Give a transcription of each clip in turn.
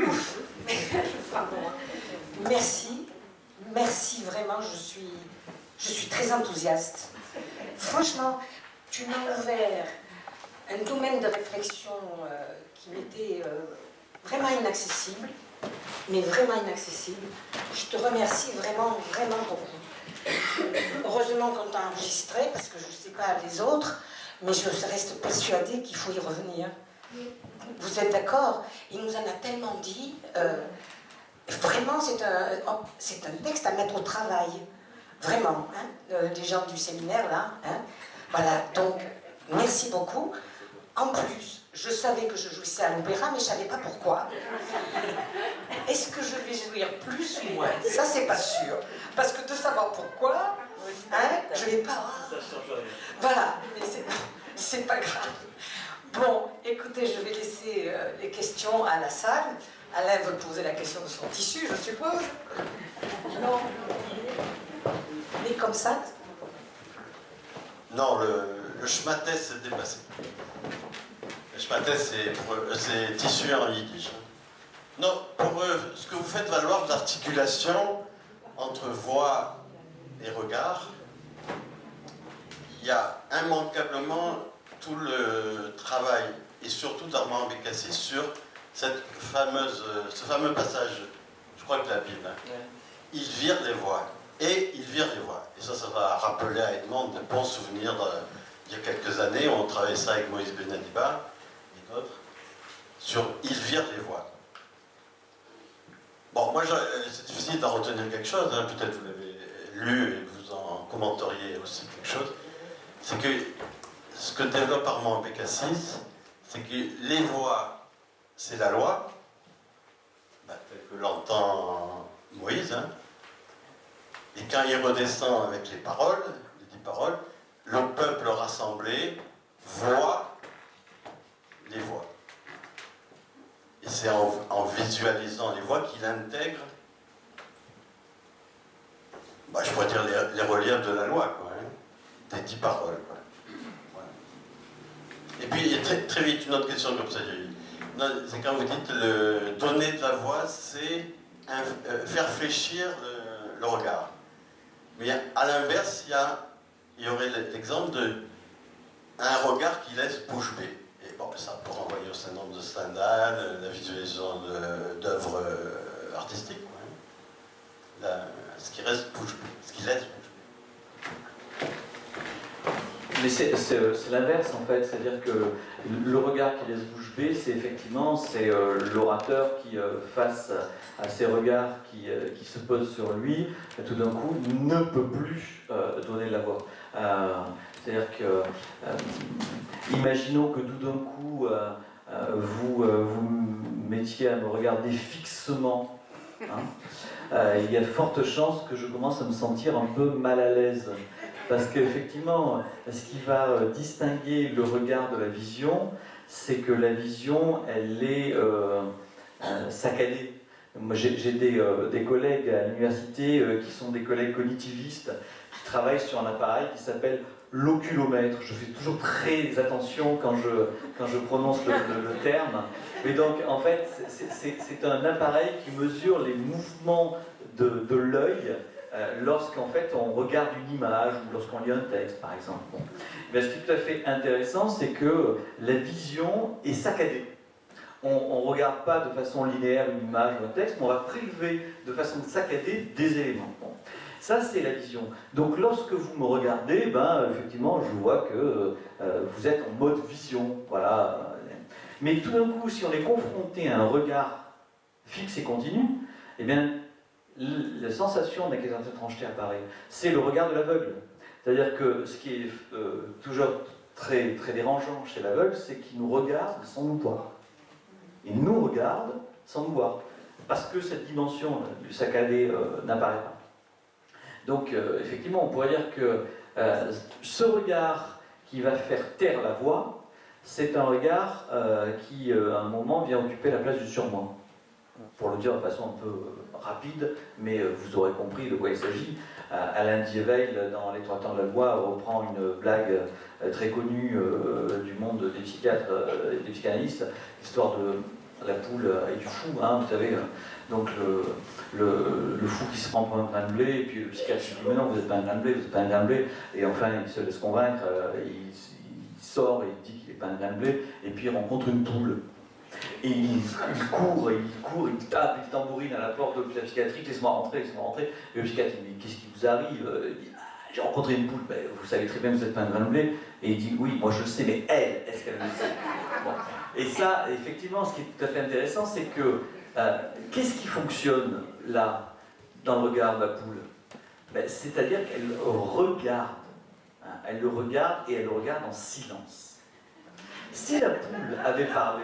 Ouf. Pardon. Merci. Merci vraiment, je suis très enthousiaste. Franchement, tu m'as ouvert un domaine de réflexion qui m'était vraiment inaccessible, mais vraiment inaccessible. Je te remercie vraiment, vraiment beaucoup. Heureusement qu'on t'a enregistré, parce que je ne sais pas les autres, mais je reste persuadée qu'il faut y revenir. Vous êtes d'accord? Il nous en a tellement dit. Vraiment, c'est un texte à mettre au travail. Vraiment, hein, les gens du séminaire, là. Hein, voilà, donc, merci beaucoup. En plus, je savais que je jouissais à l'opéra, mais je ne savais pas pourquoi. Est-ce que je vais jouir plus ou moins? Ça, c'est pas sûr. Parce que de savoir pourquoi, hein, je vais pas... Ça change rien. Voilà, mais c'est pas grave. Bon, écoutez, je vais laisser les questions à la salle. Alain veut poser la question de son tissu, je suppose. Non. Mais comme ça. Non, le schmattès s'est dépassé. Le schmattès, c'est tissu en yiddish. Non, pour ce que vous faites valoir d'articulation entre voix et regard, il y a immanquablement tout le travail, et surtout d'Armand Bécassis, sur ce fameux passage, je crois que la Bible, hein. Ouais. Il vire les voix, et il vire les voix. Et ça va rappeler à Edmond de bons souvenirs d'il y a quelques années, on travaillait ça avec Moïse Benadiba et d'autres, sur il vire les voix. Bon, moi, c'est difficile d'en retenir quelque chose, hein. Peut-être vous l'avez lu et vous en commenteriez aussi quelque chose. C'est que ce que développe Armand Bécassis, c'est que les voix, c'est la loi, telle que l'entend Moïse, hein. Et quand il redescend avec les paroles, les 10 paroles, le peuple rassemblé voit les voix. Et c'est en visualisant les voix qu'il intègre, je pourrais dire les reliefs de la loi, quoi, hein, des 10 paroles, quoi. Voilà. Et puis, il y a très, très vite une autre question comme ça. C'est quand vous dites donner de la voix, c'est faire fléchir le regard. Mais à l'inverse, il y aurait l'exemple d'un regard qui laisse bouche bée. Et bon, ça peut renvoyer au syndrome de Stendhal, la visualisation d'œuvres artistiques, quoi, hein. Ce qui reste bouche bée, ce qui laisse bouche bée. Mais c'est l'inverse en fait, c'est-à-dire que le regard qui laisse bouche bée, c'est effectivement l'orateur qui, face à ces regards qui se posent sur lui, tout d'un coup ne peut plus donner la voix. C'est-à-dire que, imaginons que tout d'un coup vous mettiez à me regarder fixement, hein, il y a forte chance que je commence à me sentir un peu mal à l'aise. Parce qu'effectivement, ce qui va distinguer le regard de la vision, c'est que la vision, elle est saccadée. Moi, j'ai des collègues à l'université qui sont des collègues cognitivistes qui travaillent sur un appareil qui s'appelle l'oculomètre. Je fais toujours très attention quand je prononce le terme. Mais donc, en fait, c'est un appareil qui mesure les mouvements de l'œil lorsqu'en fait on regarde une image ou lorsqu'on lit un texte, par exemple. Bon. Mais ce qui est tout à fait intéressant, c'est que la vision est saccadée. On ne regarde pas de façon linéaire une image ou un texte, mais on va prélever de façon saccadée des éléments. Bon. Ça, c'est la vision. Donc, lorsque vous me regardez, effectivement, je vois que vous êtes en mode vision. Voilà. Mais tout d'un coup, si on est confronté à un regard fixe et continu, eh bien, la sensation d'inquiétante étrangeté apparaît. C'est le regard de l'aveugle. C'est-à-dire que ce qui est toujours très, très dérangeant chez l'aveugle, c'est qu'il nous regarde sans nous voir. Il nous regarde sans nous voir. Parce que cette dimension du saccadé n'apparaît pas. Donc, effectivement, on pourrait dire que ce regard qui va faire taire la voix, c'est un regard qui, à un moment, vient occuper la place du surmoi. Pour le dire de façon un peu rapide, mais vous aurez compris de quoi il s'agit. Alain Dieveil, dans Les Trois Temps de la loi, reprend une blague très connue du monde des psychiatres et des psychanalystes, l'histoire la poule et du fou, hein, vous savez, donc le fou qui se prend pour un grain de blé, et puis le psychiatre qui dit mais non, vous n'êtes pas un grain de blé, vous n'êtes pas un grain de blé, et enfin il se laisse convaincre, il sort et il dit qu'il n'est pas un grain de blé, et puis il rencontre une poule. Et il court, il tape, il tambourine à la porte de la psychiatrie, laisse-moi rentrer. Et le psychiatre il dit qu'est-ce qui vous arrive? Il dit j'ai rencontré une poule, ben, vous savez très bien que vous n'êtes pas un grain de blé. Et il dit oui, moi je le sais, mais elle, est-ce qu'elle le sait? Bon. Et ça, effectivement, ce qui est tout à fait intéressant, c'est que qu'est-ce qui fonctionne là, dans le regard de la poule? Ben, c'est-à-dire qu'elle regarde, hein, elle le regarde et elle le regarde en silence. Si la poule avait parlé,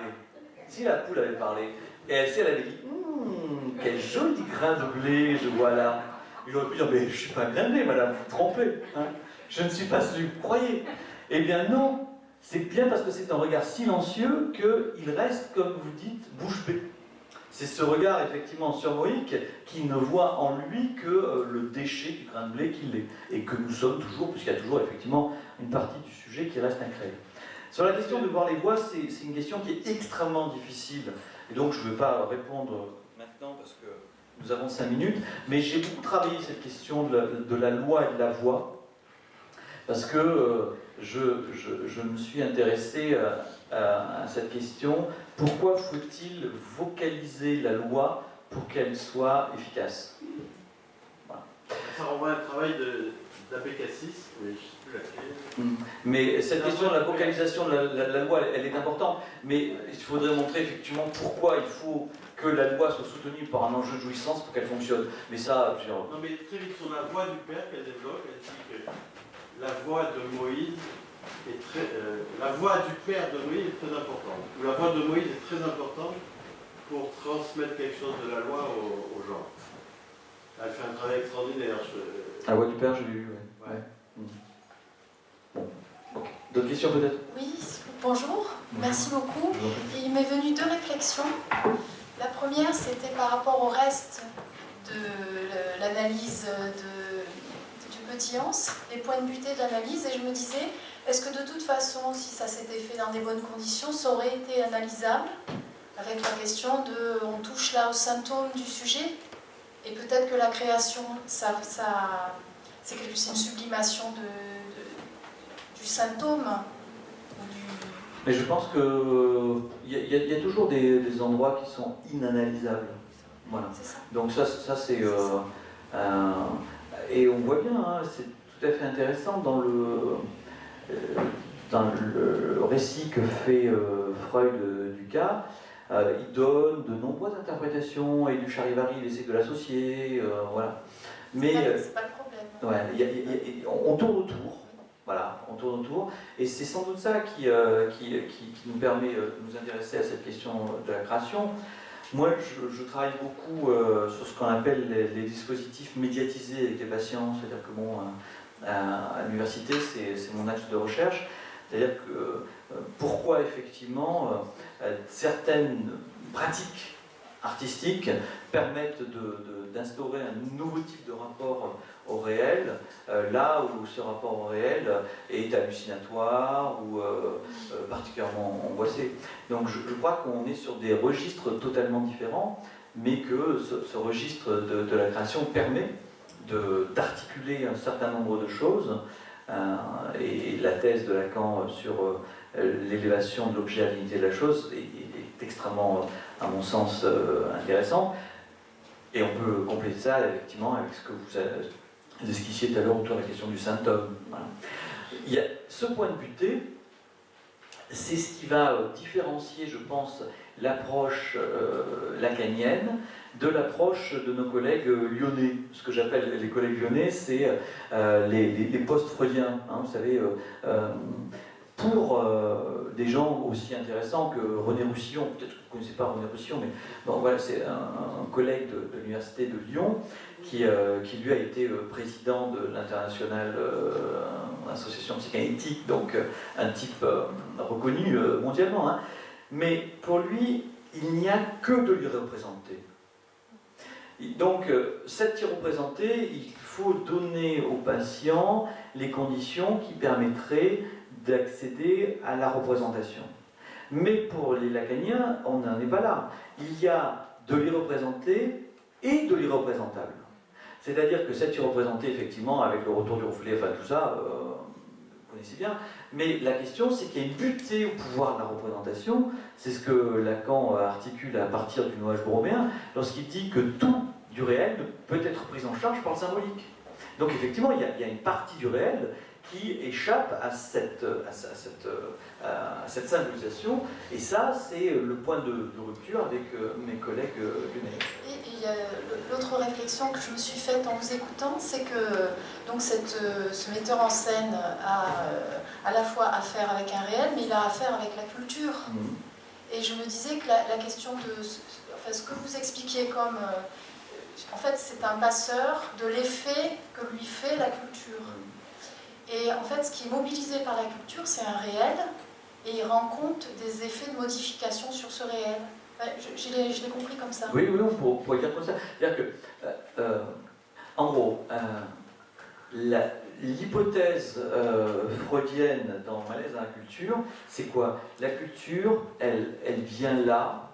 et elle avait dit quel joli grain de blé je vois là, il aurait pu dire mais je ne suis pas un grain de blé, madame, vous vous trompez, hein, je ne suis pas celui que vous croyez. Eh bien non, c'est bien parce que c'est un regard silencieux qu'il reste, comme vous dites, bouche bée. C'est ce regard effectivement sur Moïse qui ne voit en lui que le déchet du grain de blé qu'il est, et que nous sommes toujours, puisqu'il y a toujours effectivement une partie du sujet qui reste incréée. Sur la question de voir les voix, c'est une question qui est extrêmement difficile, et donc je ne vais pas répondre maintenant parce que nous avons 5 minutes, mais j'ai beaucoup travaillé cette question de la loi et de la voix, parce que je me suis intéressé à cette question. Pourquoi faut-il vocaliser la loi pour qu'elle soit efficace? Voilà. Ça renvoie à un travail d'Abécassis, mais je ne sais plus laquelle. Mais cette question de la vocalisation de la loi, elle est importante, mais il faudrait montrer effectivement pourquoi il faut que la loi soit soutenue par un enjeu de jouissance pour qu'elle fonctionne. Mais ça, non mais très vite sur la voix du Père qu'elle développe, elle dit que la voix de Moïse est la voix du Père de Moïse est très importante. Ou la voix de Moïse est très importante pour transmettre quelque chose de la loi aux gens. Elle fait un travail extraordinaire. La voix du Père, je l'ai vu, oui. Ouais. Bon, okay. D'autres questions peut-être? Oui, bonjour, merci beaucoup. Et il m'est venu 2 réflexions. La première, c'était par rapport au reste de l'analyse du petit Hans, les points de butée de l'analyse, et je me disais, est-ce que de toute façon, si ça s'était fait dans des bonnes conditions, ça aurait été analysable avec la question de, on touche là aux symptômes du sujet, et peut-être que la création, c'est une sublimation du symptôme. Mais je pense qu'il y a toujours des endroits qui sont inanalysables. Voilà. Donc ça c'est... et on voit bien, hein, c'est tout à fait intéressant dans le récit que fait Freud du cas. Il donne de nombreuses interprétations, et du Charivari, il essaie de l'associer, voilà. Mais c'est pas le problème. Ouais, on tourne autour. Voilà, on tourne autour, et c'est sans doute ça qui nous permet de nous intéresser à cette question de la création. Moi, je travaille beaucoup sur ce qu'on appelle les dispositifs médiatisés avec les patients, c'est-à-dire que bon, à l'université, c'est mon axe de recherche, c'est-à-dire que pourquoi effectivement certaines pratiques artistiques permettent d'instaurer un nouveau type de rapport au réel, là où ce rapport au réel est hallucinatoire ou particulièrement angoissé. Donc je crois qu'on est sur des registres totalement différents, mais que ce registre de la création permet d'articuler un certain nombre de choses, et la thèse de Lacan sur l'élévation de l'objet à la dignité de la chose est extrêmement, à mon sens, intéressant. Et on peut compléter ça effectivement avec ce que vous esquissiez tout à l'heure autour de la question du symptôme. Voilà. Il y a ce point de butée, c'est ce qui va différencier, je pense, l'approche lacanienne de l'approche de nos collègues lyonnais. Ce que j'appelle les collègues lyonnais, c'est les post-freudiens. Hein, vous savez, pour des gens aussi intéressants que René Roussillon, peut-être que vous ne connaissez pas René Roussillon, mais bon, voilà, c'est un collègue de l'université de Lyon qui lui a été président de l'internationale association psychanalytique, donc un type reconnu mondialement. Hein. Mais pour lui, il n'y a que de l'irreprésenté. Donc, cette irreprésentée, il faut donner aux patients les conditions qui permettraient d'accéder à la représentation. Mais pour les lacaniens, on n'en est pas là. Il y a de l'irreprésenté et de l'irreprésentable. C'est-à-dire que cet irreprésenté, effectivement, avec le retour du reflet, enfin tout ça, vous connaissez bien, mais la question c'est qu'il y a une butée au pouvoir de la représentation, c'est ce que Lacan articule à partir du nuage borroméen, lorsqu'il dit que tout du réel ne peut être pris en charge par le symbolique. Donc effectivement, il y a une partie du réel qui échappe à cette symbolisation, et ça, c'est le point de rupture avec mes collègues lyonnais. Et l'autre réflexion que je me suis faite en vous écoutant, c'est que donc ce metteur en scène a à la fois affaire avec un réel, mais il a affaire avec la culture. Et je me disais que la question de... Enfin, ce que vous expliquiez comme... en fait, c'est un passeur de l'effet que lui fait la culture. Et en fait, ce qui est mobilisé par la culture, c'est un réel, et il rend compte des effets de modification sur ce réel. Je l'ai compris comme ça. Oui, on pourrait dire comme ça. C'est-à-dire que, en gros, l'hypothèse freudienne dans Malaise dans la culture, c'est quoi? La culture, elle vient là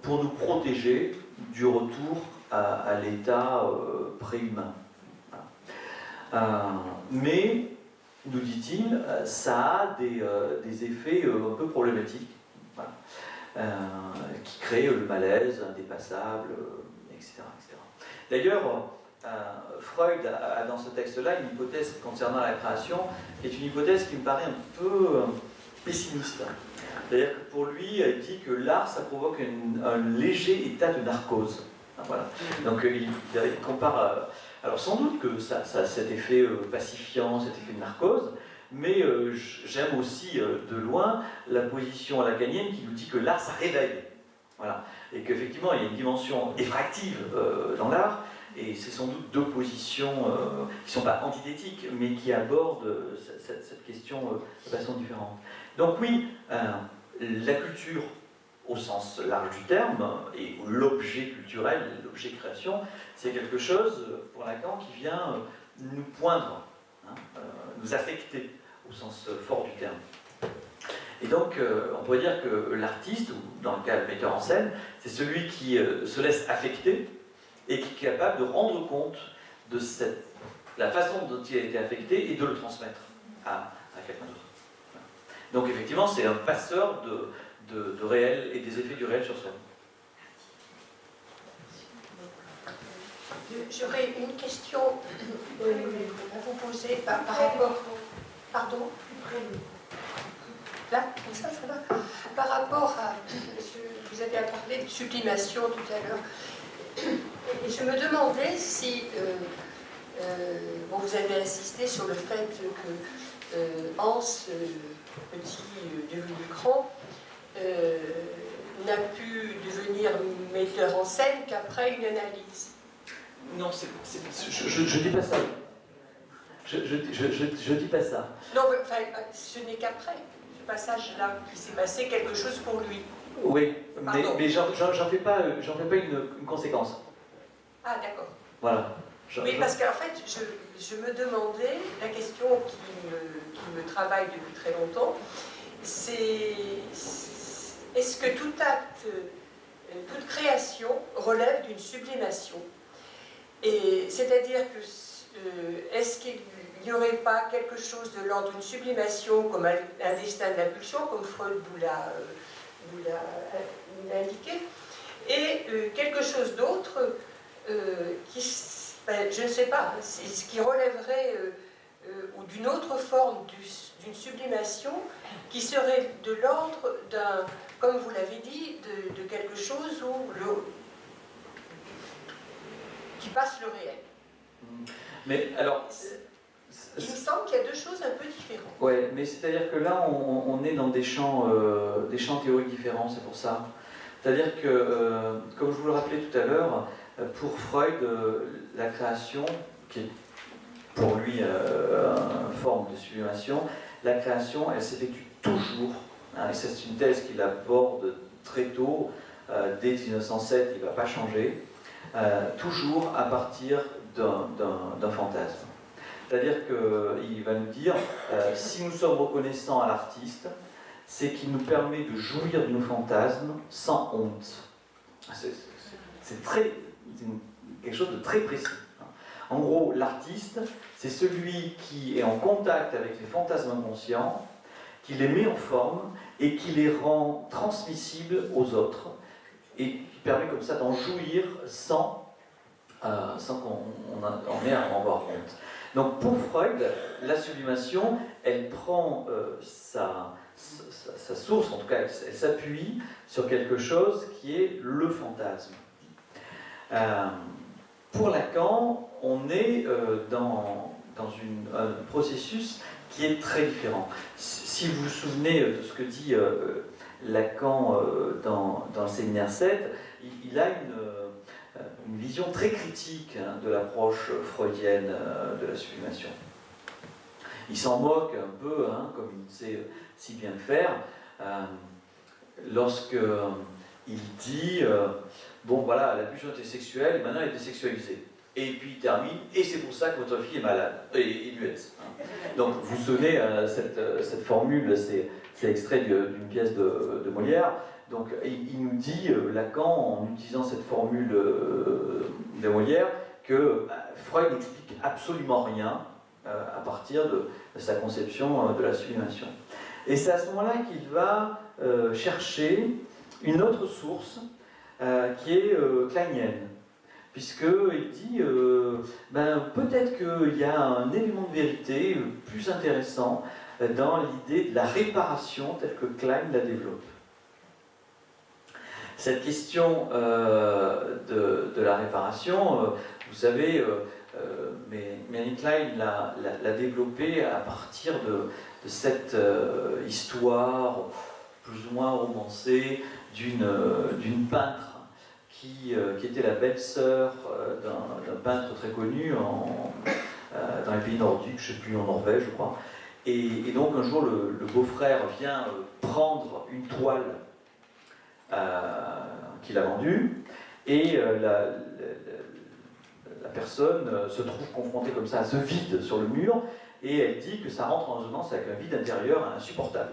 pour nous protéger du retour à l'état préhumain. Mais, nous dit-il, ça a des effets un peu problématiques, voilà, qui créent le malaise indépassable, etc. D'ailleurs, Freud a dans ce texte-là une hypothèse concernant la création, qui est une hypothèse qui me paraît un peu pessimiste. C'est-à-dire que pour lui, il dit que l'art, ça provoque un léger état de narcose. Voilà. Donc il compare... alors sans doute que ça a cet effet pacifiant, cet effet de narcose, mais j'aime aussi de loin la position lacanienne qui nous dit que l'art, ça réveille. Voilà. Et qu'effectivement, il y a une dimension effractive dans l'art, et c'est sans doute deux positions qui ne sont pas antithétiques, mais qui abordent cette question de façon différente. Donc oui, la culture, au sens large du terme, et l'objet culturel, l'objet création, c'est quelque chose, pour Lacan, qui vient nous poindre, nous affecter, au sens fort du terme. Et donc, on pourrait dire que l'artiste, ou dans le cas le metteur en scène, c'est celui qui se laisse affecter et qui est capable de rendre compte de la façon dont il a été affecté et de le transmettre à quelqu'un d'autre. Donc effectivement, c'est un passeur de réel et des effets du réel sur soi. J'aurais une question à vous poser par rapport... Pardon? Là, comme ça va. Par rapport à... Vous avez parlé de sublimation tout à l'heure. Et je me demandais si... bon, vous avez insisté sur le fait que Hans, petit devenu grand, n'a pu devenir metteur en scène qu'après une analyse. Non, je dis pas ça. Je dis pas ça. Non, mais, enfin, ce n'est qu'après ce passage-là qu'il s'est passé quelque chose pour lui. Oui, mais j'en fais pas une conséquence. Ah, d'accord. Voilà. Oui, parce qu'en fait, je me demandais, la question qui me travaille depuis très longtemps, c'est est-ce que tout acte, toute création relève d'une sublimation? Et c'est-à-dire que est-ce qu'il n'y aurait pas quelque chose de l'ordre d'une sublimation comme un destin de la pulsion, comme Freud vous l'a indiqué, et quelque chose d'autre je ne sais pas, ce qui relèverait ou d'une autre forme d'une sublimation qui serait de l'ordre d'un, comme vous l'avez dit, de quelque chose qui passe le réel. Mais alors... Il me semble qu'il y a deux choses un peu différentes. Oui, mais c'est-à-dire que là, on est dans des champs théoriques différents, c'est pour ça. C'est-à-dire que, comme je vous le rappelais tout à l'heure, pour Freud, la création, qui est pour lui une forme de sublimation, la création, elle s'effectue toujours, et c'est une thèse qu'il aborde très tôt, dès 1907, il ne va pas changer, toujours à partir d'un fantasme. C'est-à-dire qu'il va nous dire, si nous sommes reconnaissants à l'artiste, c'est qu'il nous permet de jouir de nos fantasmes sans honte. C'est quelque chose de très précis. En gros, l'artiste, c'est celui qui est en contact avec les fantasmes inconscients, qui les met en forme et qui les rend transmissibles aux autres, et qui permet comme ça d'en jouir sans qu'on en ait à en avoir honte. Donc pour Freud, la sublimation, elle prend sa source, en tout cas elle s'appuie sur quelque chose qui est le fantasme. Pour Lacan, on est dans un processus qui est très différent. Si vous vous souvenez de ce que dit Lacan dans le séminaire 7, il a une vision très critique de l'approche freudienne de la sublimation. Il s'en moque un peu, comme il sait si bien le faire, lorsque il dit bon voilà, la pulsion était sexuelle, et maintenant elle est désexualisée. Et puis il termine, et c'est pour ça que votre fille est malade, et muette. Donc vous vous souvenez, cette formule, c'est extrait d'une pièce de Molière. Donc il nous dit, Lacan, en utilisant cette formule de Molière, que Freud n'explique absolument rien à partir de sa conception de la sublimation. Et c'est à ce moment-là qu'il va chercher une autre source qui est kleinienne, puisqu'il dit peut-être qu'il y a un élément de vérité plus intéressant dans l'idée de la réparation telle que Klein la développe. Cette question de la réparation, vous savez, Mélanie Klein l'a développée à partir de cette histoire plus ou moins romancée d'une peintre qui était la belle-sœur d'un peintre très connu dans les pays nordiques, je ne sais plus, en Norvège, je crois. Et donc un jour, le beau-frère vient prendre une toile qu'il a vendue, et la personne se trouve confrontée comme ça à ce vide sur le mur, et elle dit que ça rentre en résonance avec un vide intérieur insupportable.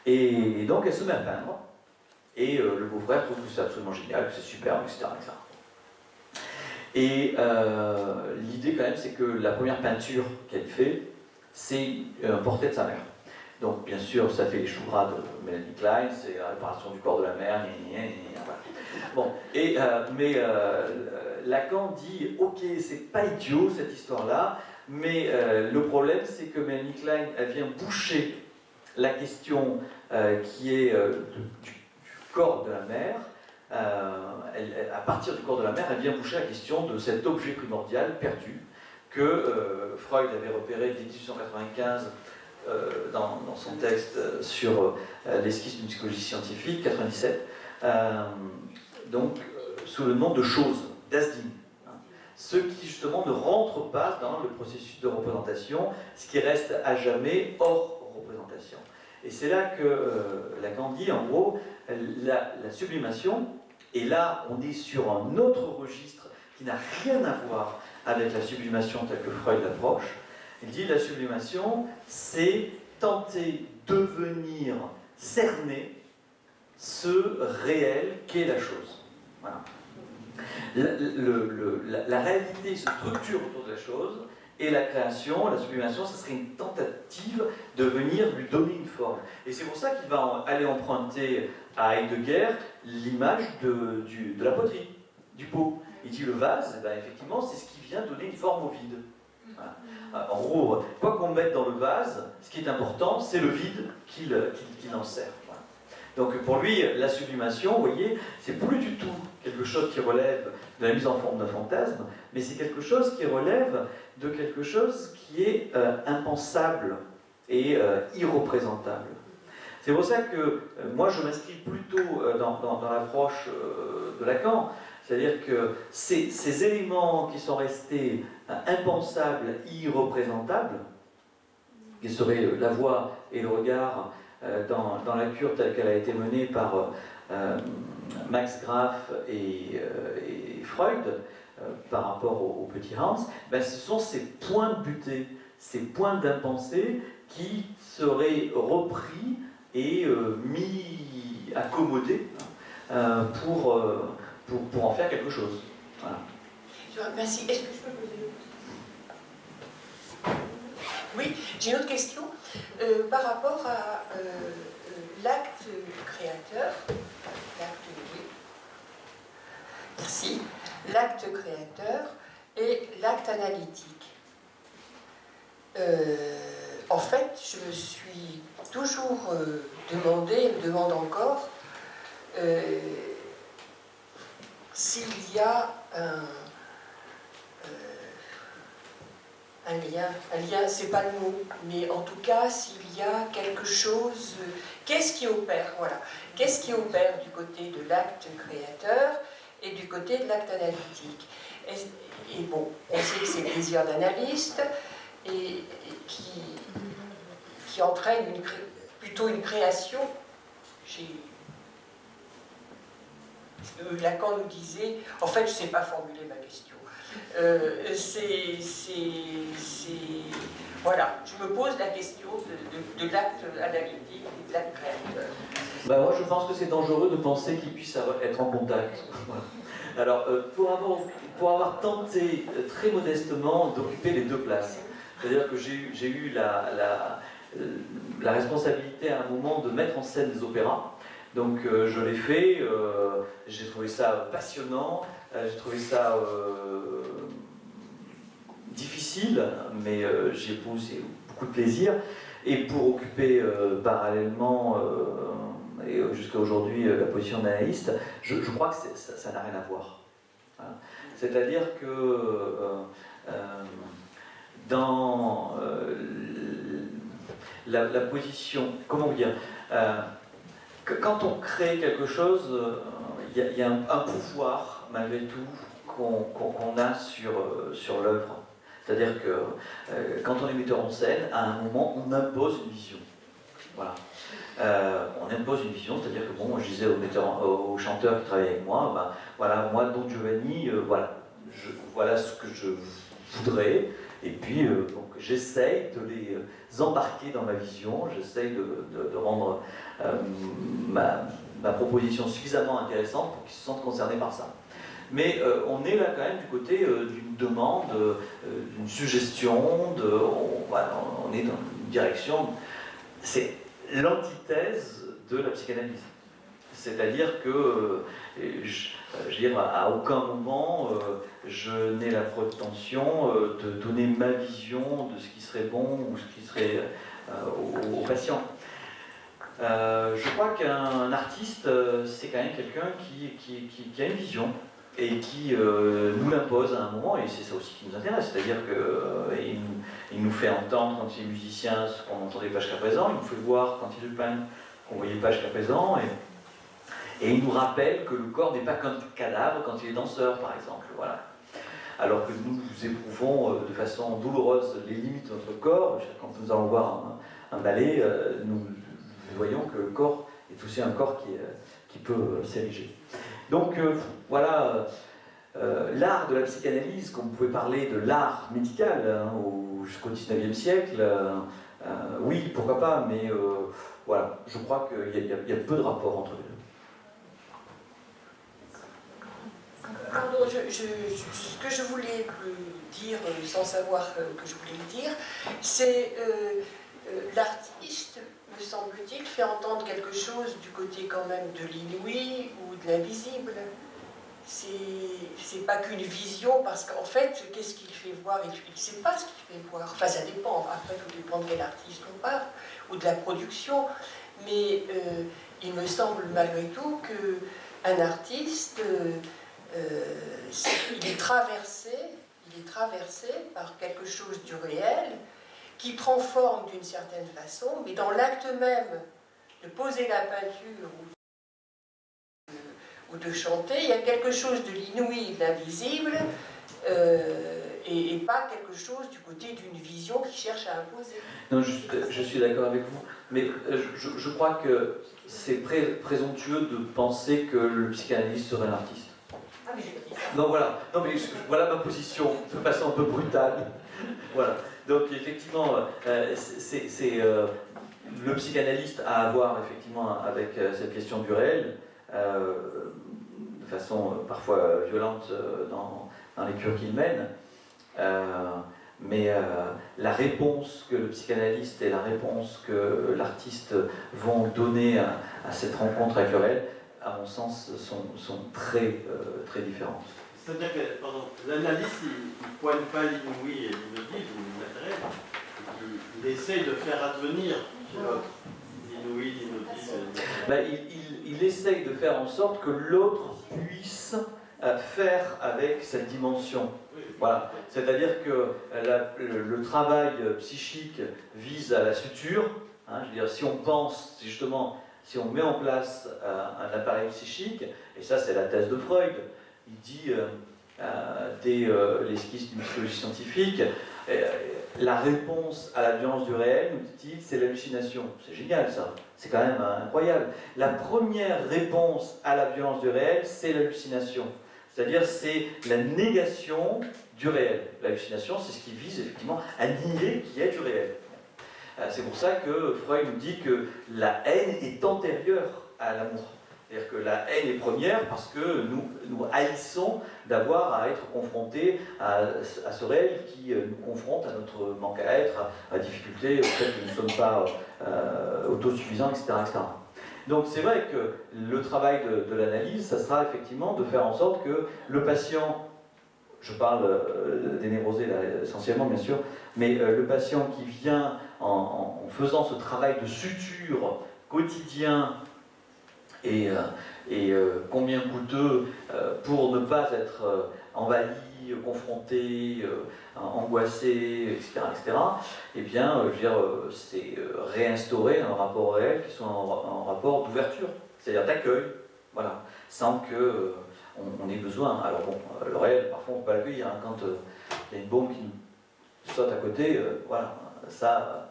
Et donc elle se met à peindre, et le beau-frère trouve que c'est absolument génial, que c'est superbe, etc. Et l'idée quand même, c'est que la première peinture qu'elle fait, c'est un portrait de sa mère. Donc bien sûr, ça fait les choux gras de Mélanie Klein, c'est la réparation du corps de la mère, voilà. Bon, mais Lacan dit, ok, c'est pas idiot cette histoire-là, mais le problème c'est que Mélanie Klein, elle vient boucher la question qui est du corps de la mère. À partir du corps de la mère, elle vient boucher la question de cet objet primordial perdu que Freud avait repéré dès 1895 dans son texte sur l'esquisse d'une psychologie scientifique, 97, sous le nom de chose, d'Asdin. Ce qui justement ne rentre pas dans le processus de représentation, ce qui reste à jamais hors représentation. Et c'est là que Lacan dit, en gros, la sublimation, et là on est sur un autre registre qui n'a rien à voir avec la sublimation telle que Freud l'approche. Il dit la sublimation, c'est tenter de venir cerner ce réel qu'est la chose. Voilà. La réalité se structure autour de la chose, et la création, la sublimation, ce serait une tentative de venir lui donner une forme. Et c'est pour ça qu'il va aller emprunter à Heidegger l'image de la poterie, du pot. Il dit le vase, effectivement, c'est ce qui vient donner une forme au vide. Voilà. En gros, quoi qu'on mette dans le vase, ce qui est important, c'est le vide qu'il en sert. Voilà. Donc pour lui, la sublimation, vous voyez, c'est plus du tout quelque chose qui relève de la mise en forme d'un fantasme, mais c'est quelque chose qui relève de quelque chose qui est impensable et irreprésentable. C'est pour ça que moi je m'inscris plutôt dans l'approche de Lacan, c'est-à-dire que ces éléments qui sont restés impensables, irreprésentables, qui seraient la voix et le regard dans la cure telle qu'elle a été menée par Max Graf et Freud, par rapport au petit Hans, ce sont ces points de butée, ces points d'impensé qui seraient repris et mis, accommodé pour en faire quelque chose. Voilà. Merci. Est-ce que je peux poser une question? Oui, j'ai une autre question par rapport à l'acte créateur. Merci. L'acte créateur et l'acte analytique. En fait, je me suis toujours demandé, et me demande encore, s'il y a un lien, c'est pas le mot, mais en tout cas, s'il y a quelque chose, qu'est-ce qui opère, voilà, qu'est-ce qui opère du côté de l'acte créateur et du côté de l'acte analytique. Et bon, on sait que c'est le désir d'analyste et qui entraîne plutôt une création. Lacan nous disait, en fait, je ne sais pas formuler ma question. Voilà, je me pose la question de l'acte analytique et de l'acte créateur. Ben moi, je pense que c'est dangereux de penser qu'ils puissent être en contact. Alors, pour avoir tenté très modestement d'occuper les deux places, c'est-à-dire que j'ai eu la responsabilité à un moment de mettre en scène des opéras. Donc je l'ai fait, j'ai trouvé ça passionnant, j'ai trouvé ça difficile, mais j'ai éprouvé beaucoup de plaisir. Et pour occuper parallèlement, et jusqu'à aujourd'hui, la position d'analyste, je crois que ça n'a rien à voir. Voilà. C'est-à-dire que dans la position, comment vous dire, quand on crée quelque chose, il y a un pouvoir, malgré tout, qu'on a sur l'œuvre. C'est-à-dire que quand on est metteur en scène, à un moment, on impose une vision. Voilà. On impose une vision, c'est-à-dire que bon, moi je disais aux chanteurs qui travaillaient avec moi, ben, voilà, moi, Don Giovanni, voilà ce que je voudrais, et puis donc j'essaye de les embarquer dans ma vision, j'essaye de rendre ma proposition suffisamment intéressante pour qu'ils se sentent concernés par ça. Mais on est là quand même du côté d'une demande, d'une suggestion, on est dans une direction. C'est l'antithèse de la psychanalyse. C'est-à-dire que, je veux dire, à aucun moment, je n'ai la prétention de donner ma vision de ce qui serait bon ou ce qui serait au patient. Je crois qu'un artiste, c'est quand même quelqu'un qui a une vision et qui nous l'impose à un moment, et c'est ça aussi qui nous intéresse, c'est-à-dire qu'il nous fait entendre quand il est musicien ce qu'on n'entendait pas jusqu'à présent, il nous fait voir quand il est peintre qu'on ne voyait pas jusqu'à présent, et il nous rappelle que le corps n'est pas qu'un cadavre quand il est danseur, par exemple. Voilà. Alors que nous éprouvons de façon douloureuse les limites de notre corps, quand nous allons voir un ballet, nous voyons que le corps est aussi un corps qui peut s'ériger. Donc voilà, l'art de la psychanalyse, comme vous pouvez parler de l'art médical jusqu'au XIXe siècle, oui, pourquoi pas, mais voilà, je crois qu'il y a peu de rapport entre les deux. Pardon, ce que je voulais dire, sans savoir que je voulais le dire, c'est l'artiste, me semble-t-il, fait entendre quelque chose du côté quand même de l'inouï ou de l'invisible. C'est pas qu'une vision, parce qu'en fait, qu'est-ce qu'il fait voir? Il ne sait pas ce qu'il fait voir. Enfin, ça dépend. Après, tout dépend de quel artiste on parle, ou de la production. Mais il me semble malgré tout qu'un artiste, il est traversé par quelque chose du réel qui prend forme d'une certaine façon, mais dans l'acte même de poser la peinture ou de chanter, il y a quelque chose de l'inouï, de l'invisible, et pas quelque chose du côté d'une vision qui cherche à imposer. Non, je suis d'accord avec vous, mais je crois que c'est présomptueux de penser que le psychanalyste serait un artiste. Ah, mais j'ai pas dit ça. Non, voilà. Non, mais voilà ma position, de façon un peu brutale. Voilà. Donc, effectivement, le psychanalyste a à voir effectivement avec cette question du réel, de façon parfois violente dans les cures qu'il mène. Mais la réponse que le psychanalyste et la réponse que l'artiste vont donner à cette rencontre avec le réel, à mon sens, sont très, très différentes. C'est-à-dire que l'analyste, il ne pointe pas l'inouï et l'inaudible ou l'immatériel, il essaye de faire advenir chez l'autre l'inouï, l'inaudible. Ben, il essaye de faire en sorte que l'autre puisse faire avec cette dimension. Voilà. C'est-à-dire que le travail psychique vise à la suture. Hein, je veux dire, si on pense, justement, si on met en place un appareil psychique, et ça c'est la thèse de Freud, il dit dès l'esquisse d'une psychologie scientifique, la réponse à la violence du réel, nous dit-il, c'est l'hallucination. C'est génial ça, c'est quand même incroyable. La première réponse à la violence du réel, c'est l'hallucination. C'est-à-dire c'est la négation du réel. L'hallucination, c'est ce qui vise effectivement à nier qu'il y a du réel. C'est pour ça que Freud nous dit que la haine est antérieure à l'amour. C'est-à-dire que la haine est première parce que nous haïssons d'avoir à être confrontés à ce réel qui nous confronte à notre manque à être, à la difficulté, au fait que nous ne sommes pas autosuffisants, etc., etc. Donc c'est vrai que le travail de l'analyse, ça sera effectivement de faire en sorte que le patient, je parle des névrosés là, essentiellement bien sûr, mais le patient qui vient en faisant ce travail de suture quotidien et combien coûteux pour ne pas être envahi, confronté, angoissé, etc., etc., eh bien, je veux dire, c'est réinstaurer un rapport réel qui soit un rapport d'ouverture, c'est-à-dire d'accueil, voilà, sans que on ait besoin. Alors bon, le réel, parfois on ne peut pas l'accueillir, hein, quand il y a une bombe qui nous saute à côté, voilà, ça,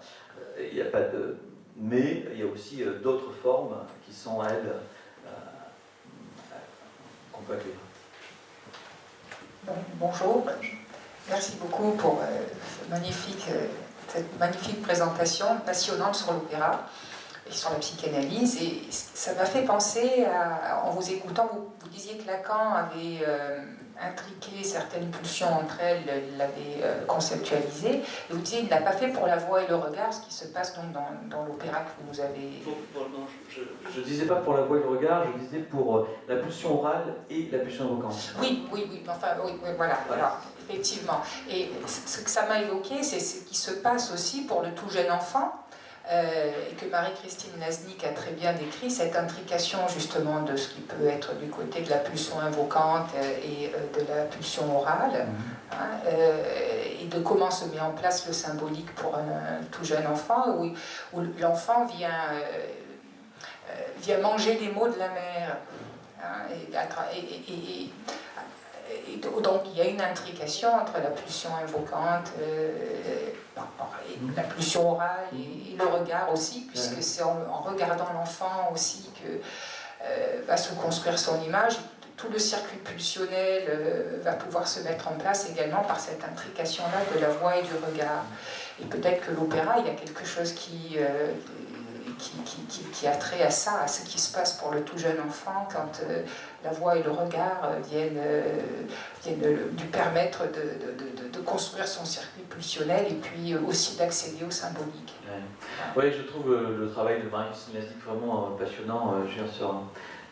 il n'y a pas de... Mais il y a aussi d'autres formes qui sont, elles, qu'on peut accueillir. Bonjour, merci beaucoup pour cette magnifique présentation passionnante sur l'opéra et sur la psychanalyse. Et ça m'a fait penser, en vous écoutant, vous disiez que Lacan avait intriqué certaines pulsions entre elles, l'avait conceptualisé. Et vous disiez qu'il n'a pas fait pour la voix et le regard, ce qui se passe donc dans l'opéra que vous nous avez... Je ne disais pas pour la voix et le regard, je disais pour la pulsion orale et la pulsion évocante. Oui, enfin, oui, voilà, alors, effectivement. Et ce que ça m'a évoqué, c'est ce qui se passe aussi pour le tout jeune enfant, et que Marie-Christine Naznik a très bien décrit, cette intrication justement de ce qui peut être du côté de la pulsion invocante et de la pulsion orale, hein, et de comment se met en place le symbolique pour un tout jeune enfant, où l'enfant vient manger les mots de la mère, hein, et donc il y a une intrication entre la pulsion invocante et la pulsion orale et le regard aussi, puisque c'est en regardant l'enfant aussi que va se construire son image. Tout le circuit pulsionnel va pouvoir se mettre en place également par cette intrication-là de la voix et du regard. Et peut-être que l'opéra, il y a quelque chose qui a trait à ça, à ce qui se passe pour le tout jeune enfant quand la voix et le regard viennent lui permettre de construire son circuit pulsionnel et puis aussi d'accéder au symbolique. Oui, je trouve le travail de Marie-Christine Naznik vraiment passionnant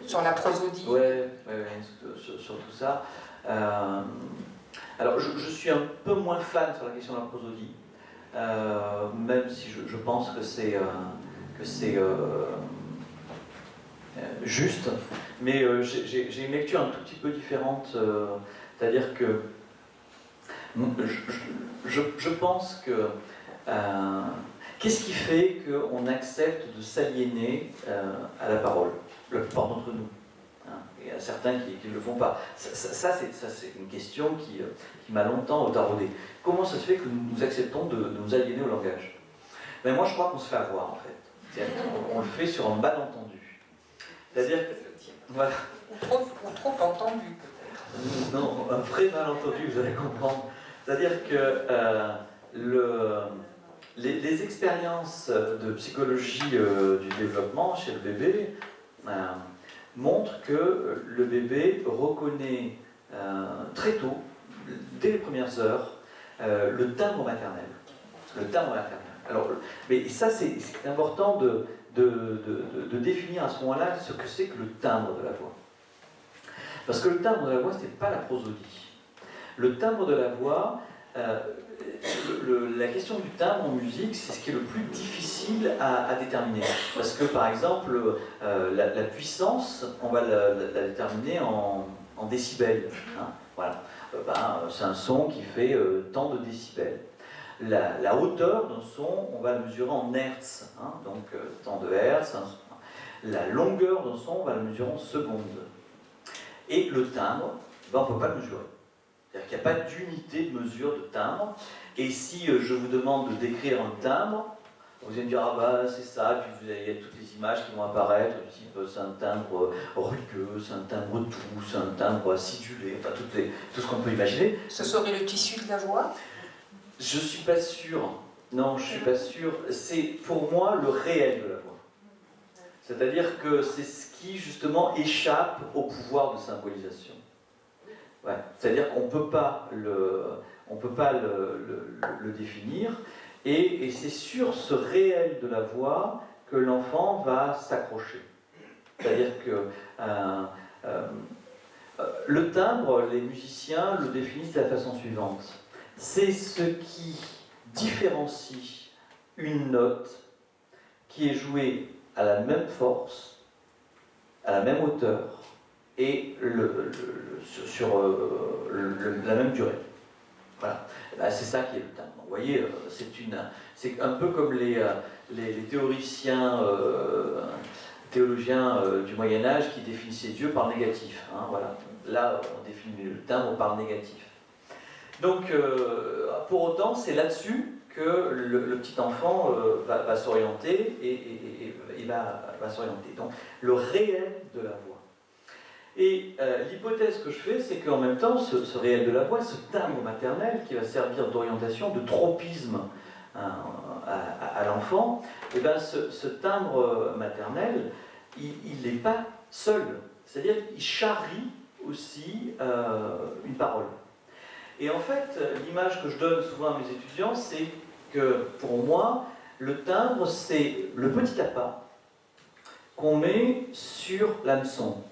sur la prosodie. Ouais, sur tout ça. Alors, je suis un peu moins fan sur la question de la prosodie, même si je pense que c'est juste, mais j'ai une lecture un tout petit peu différente, c'est-à-dire que je pense que qu'est-ce qui fait qu'on accepte de s'aliéner à la parole, la plupart d'entre nous, hein, et il y a certains qui ne le font pas. Ça c'est une question qui m'a longtemps taraudé. Comment ça se fait que nous acceptons de nous aliéner au langage? Ben moi je crois qu'on se fait avoir en fait. On le fait sur un malentendu. C'est-à-dire que... Voilà. Ou trop entendu, peut-être. Non, un vrai malentendu, vous allez comprendre. C'est-à-dire que les expériences de psychologie du développement chez le bébé montrent que le bébé reconnaît très tôt, dès les premières heures, le timbre maternel. Le timbre maternel. Alors, mais ça, c'est important de définir à ce moment-là ce que c'est que le timbre de la voix. Parce que le timbre de la voix, ce n'est pas la prosodie. Le timbre de la voix, la question du timbre en musique, c'est ce qui est le plus difficile à déterminer. Parce que, par exemple, la puissance, on va la déterminer en décibels. Hein, voilà. C'est un son qui fait tant de décibels. La hauteur d'un son, on va le mesurer en hertz, hein, donc tant de hertz. Hein. La longueur d'un son, on va le mesurer en secondes. Et le timbre, on ne peut pas le mesurer. C'est-à-dire qu'il n'y a pas d'unité de mesure de timbre. Et si je vous demande de décrire un timbre, vous allez me dire, ah bah c'est ça, puis il y a toutes les images qui vont apparaître, type c'est un timbre rugueux, c'est un timbre doux, c'est un timbre acidulé, enfin tout ce qu'on peut imaginer. Ce serait le tissu de la voix? Je suis pas sûr. Non, je suis pas sûr. C'est pour moi le réel de la voix. C'est-à-dire que c'est ce qui justement échappe au pouvoir de symbolisation. Ouais. C'est-à-dire qu'on ne peut pas le définir, et c'est sur ce réel de la voix que l'enfant va s'accrocher. C'est-à-dire que le timbre, les musiciens le définissent de la façon suivante. C'est ce qui différencie une note qui est jouée à la même force, à la même hauteur et sur la même durée. Voilà. Ben, c'est ça qui est le timbre. Vous voyez, c'est un peu comme les théologiens du Moyen-Âge qui définissaient Dieu par négatif. Hein, voilà. Là, on définit le timbre par négatif. Donc, pour autant, c'est là-dessus que le petit enfant va s'orienter et va s'orienter. Donc, le réel de la voix. Et l'hypothèse que je fais, c'est qu'en même temps, ce réel de la voix, ce timbre maternel qui va servir d'orientation, de tropisme à l'enfant, et ben ce timbre maternel, il n'est pas seul. C'est-à-dire qu'il charrie aussi une parole. Et en fait, l'image que je donne souvent à mes étudiants, c'est que pour moi, le timbre, c'est le petit appât qu'on met sur l'hameçon.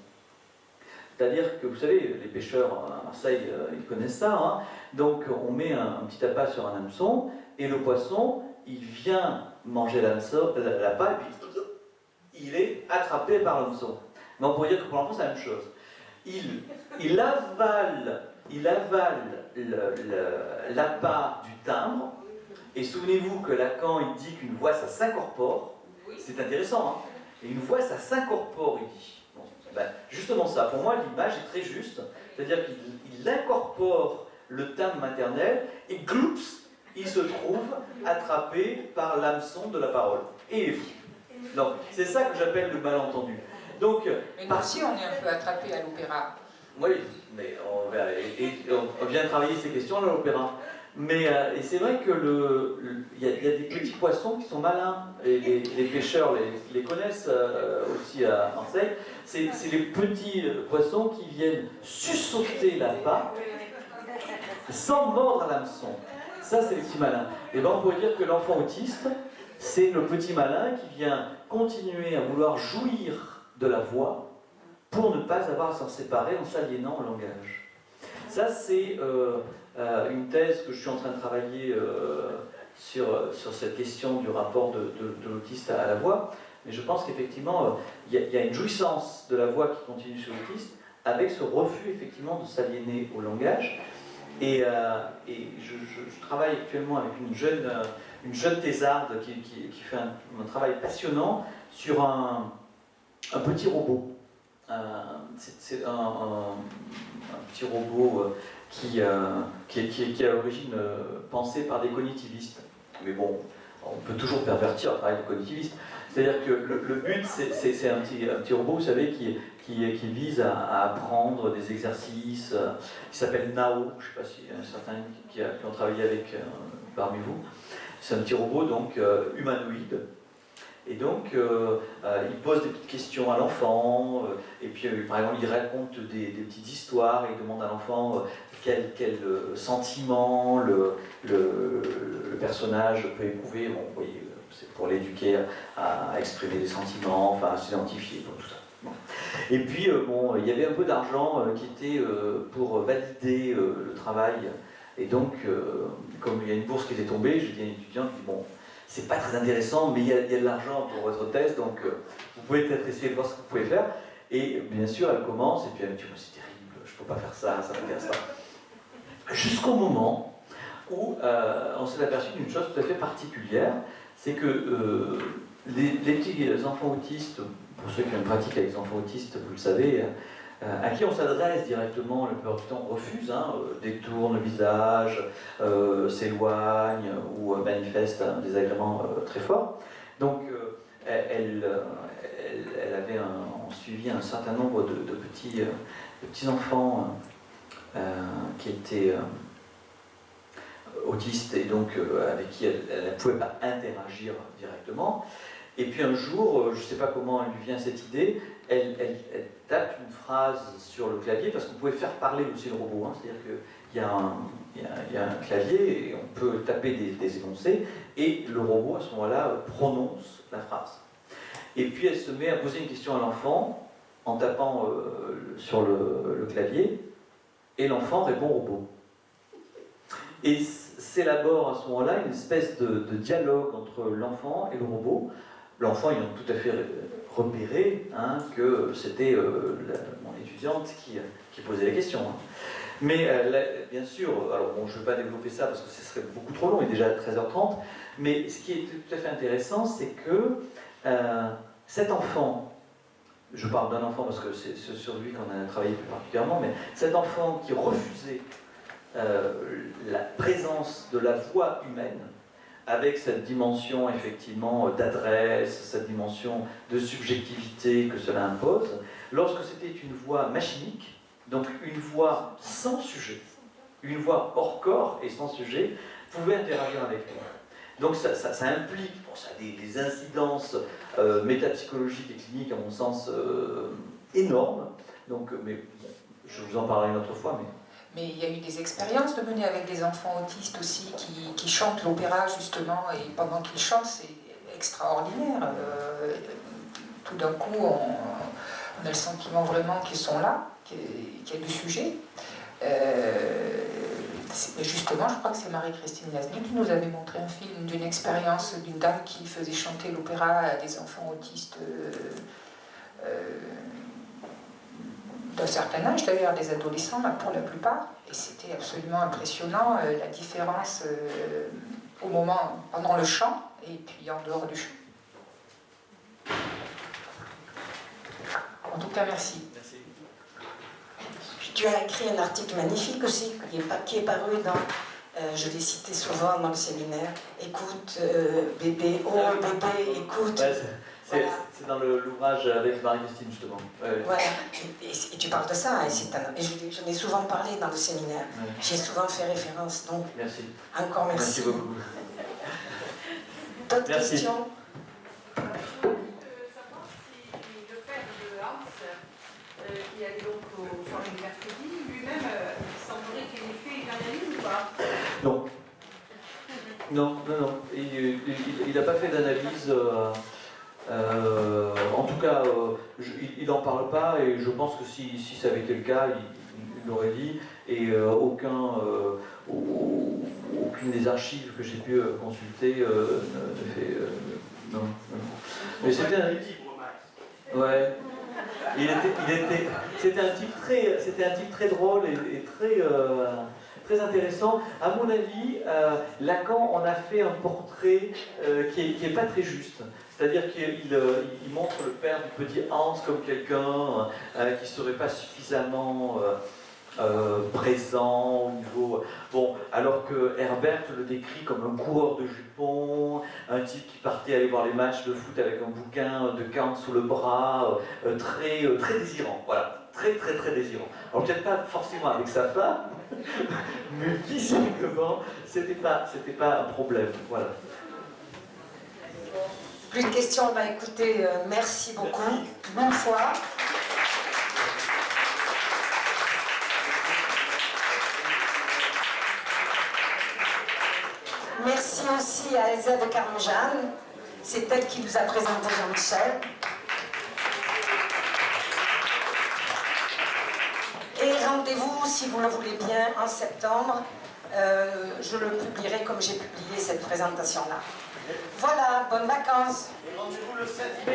C'est-à-dire que, vous savez, les pêcheurs à Marseille, ils connaissent ça. Hein. Donc, on met un petit appât sur un hameçon, et le poisson, il vient manger l'appât, et puis il est attrapé par l'hameçon. Mais on pourrait dire que pour l'enfant, c'est la même chose. Il avale l'appât du timbre, et souvenez-vous que Lacan, il dit qu'une voix, ça s'incorpore. C'est intéressant, hein. Et une voix, ça s'incorpore, il dit. Bon, ben, justement ça, pour moi, l'image est très juste. C'est-à-dire qu'il incorpore le timbre maternel, et gloups, il se trouve attrapé par l'hameçon de la parole. Et il est fou. Donc, c'est ça que j'appelle le malentendu. Donc, mais nous aussi, on est un peu attrapé à l'opéra. Oui, mais on vient travailler ces questions-là à l'opéra. Mais et c'est vrai que il y a des petits poissons qui sont malins, et les pêcheurs les connaissent aussi à Marseille. C'est les petits poissons qui viennent sussauter l'appât sans mordre à l'hameçon. Ça, c'est les petits malins. Et bien, on pourrait dire que l'enfant autiste, c'est le petit malin qui vient continuer à vouloir jouir de la voix pour ne pas avoir à s'en séparer en s'aliénant au langage. Ça, c'est une thèse que je suis en train de travailler sur cette question du rapport de l'autiste à la voix. Mais je pense qu'effectivement, il y a une jouissance de la voix qui continue chez l'autiste, avec ce refus, effectivement, de s'aliéner au langage. Et je travaille actuellement avec une jeune thésarde qui fait un travail passionnant sur un petit robot. C'est un petit robot qui est à l'origine pensé par des cognitivistes. Mais bon, on peut toujours pervertir le travail des cognitivistes. C'est-à-dire que le but, c'est un petit robot, vous savez, qui vise à apprendre des exercices, qui s'appelle Nao. Je ne sais pas s'il y a certains qui ont travaillé avec parmi vous. C'est un petit robot donc humanoïde. Et donc, il pose des petites questions à l'enfant, et puis par exemple, il raconte des petites histoires, il demande à l'enfant quel sentiment le personnage peut éprouver. Bon, vous voyez, c'est pour l'éduquer à exprimer des sentiments, enfin à s'identifier, pour tout ça. Bon. Et puis, bon, il y avait un peu d'argent qui était pour valider le travail. Et donc, comme il y a une bourse qui était tombée, j'ai dit à une étudiante, bon, c'est pas très intéressant, mais il y a de l'argent pour votre thèse, donc vous pouvez peut-être essayer de voir ce que vous pouvez faire. Et bien sûr, elle commence, et puis elle me dit, oh, c'est terrible, je peux pas faire ça, ça m'intéresse pas. Jusqu'au moment où on s'est aperçu d'une chose tout à fait particulière, c'est que les petits enfants autistes, pour ceux qui ont une pratique avec les enfants autistes, vous le savez, à qui on s'adresse directement, la plupart du temps refuse, détourne le visage, s'éloigne ou manifeste un désagrément très fort. Donc elle avait suivi un certain nombre de petits enfants qui étaient autistes et donc avec qui elle ne pouvait pas interagir directement. Et puis un jour, je ne sais pas comment elle lui vient cette idée, elle tape une phrase sur le clavier, parce qu'on pouvait faire parler aussi le robot, c'est-à-dire qu'il y a un clavier et on peut taper des énoncés, et le robot à ce moment-là prononce la phrase. Et puis elle se met à poser une question à l'enfant en tapant sur le clavier, et l'enfant répond au robot. Et s'élabore à ce moment-là une espèce de dialogue entre l'enfant et le robot. L'enfant ayant tout à fait repéré que c'était mon étudiante qui posait la question. Mais bien sûr, alors bon, je ne vais pas développer ça parce que ce serait beaucoup trop long, il est déjà 13h30, mais ce qui est tout à fait intéressant, c'est que cet enfant, je parle d'un enfant parce que c'est sur lui qu'on a travaillé plus particulièrement, mais cet enfant qui refusait la présence de la voix humaine, avec cette dimension effectivement d'adresse, cette dimension de subjectivité que cela impose, lorsque c'était une voix machinique, donc une voix sans sujet, une voix hors corps et sans sujet, pouvait interagir avec nous. Donc ça implique pour ça des incidences métapsychologiques et cliniques, à mon sens, énormes. Donc, mais bon, je vous en parlerai une autre fois. Mais il y a eu des expériences de mener avec des enfants autistes aussi qui chantent l'opéra justement, et pendant qu'ils chantent, c'est extraordinaire. Tout d'un coup, on a le sentiment vraiment qu'ils sont là, qu'il y a du sujet. Justement, je crois que c'est Marie-Christine Lasny qui nous avait montré un film d'une expérience d'une dame qui faisait chanter l'opéra à des enfants autistes d'un certain âge, d'ailleurs des adolescents pour la plupart, et c'était absolument impressionnant la différence au moment, pendant le chant et puis en dehors du chant. En tout cas, merci. Merci. Tu as écrit un article magnifique aussi, qui est paru dans, je l'ai cité souvent dans le séminaire, écoute, bébé, oh bébé, écoute. Ouais, voilà. C'est dans l'ouvrage avec Marie-Christine, justement. Ouais. Voilà, et tu parles de ça, et j'en ai souvent parlé dans le séminaire. Ouais. J'ai souvent fait référence, donc merci. Encore merci. Merci beaucoup. D'autres questions? Savoir si le père de Hans, qui allait donc au soirée du mercredi, lui-même, il semblerait qu'il ait fait une analyse ou pas? Non. Non. Il n'a pas fait d'analyse. En tout cas, il n'en parle pas, et je pense que si ça avait été le cas, il l'aurait dit, et aucune des archives que j'ai pu consulter ne fait... non. Mais c'était un... Ouais. C'était un type très drôle et très intéressant. À mon avis, Lacan en a fait un portrait qui est pas très juste. C'est-à-dire qu'il montre le père du petit Hans comme quelqu'un qui ne serait pas suffisamment présent au niveau... Bon, alors que Herbert le décrit comme un coureur de jupons, un type qui partait aller voir les matchs de foot avec un bouquin de Kant sous le bras, très désirant, voilà, très désirant. Alors peut-être pas forcément avec sa femme, mais visiblement, c'était pas un problème, voilà. Plus de questions, bah écoutez, merci beaucoup. Bonne fois. Merci aussi à Elsa de Carmejane. C'est elle qui vous a présenté Jean-Michel. Et rendez-vous, si vous le voulez bien, en septembre. Je le publierai comme j'ai publié cette présentation-là. Voilà, bonnes vacances. Et rendez-vous le 7 mai.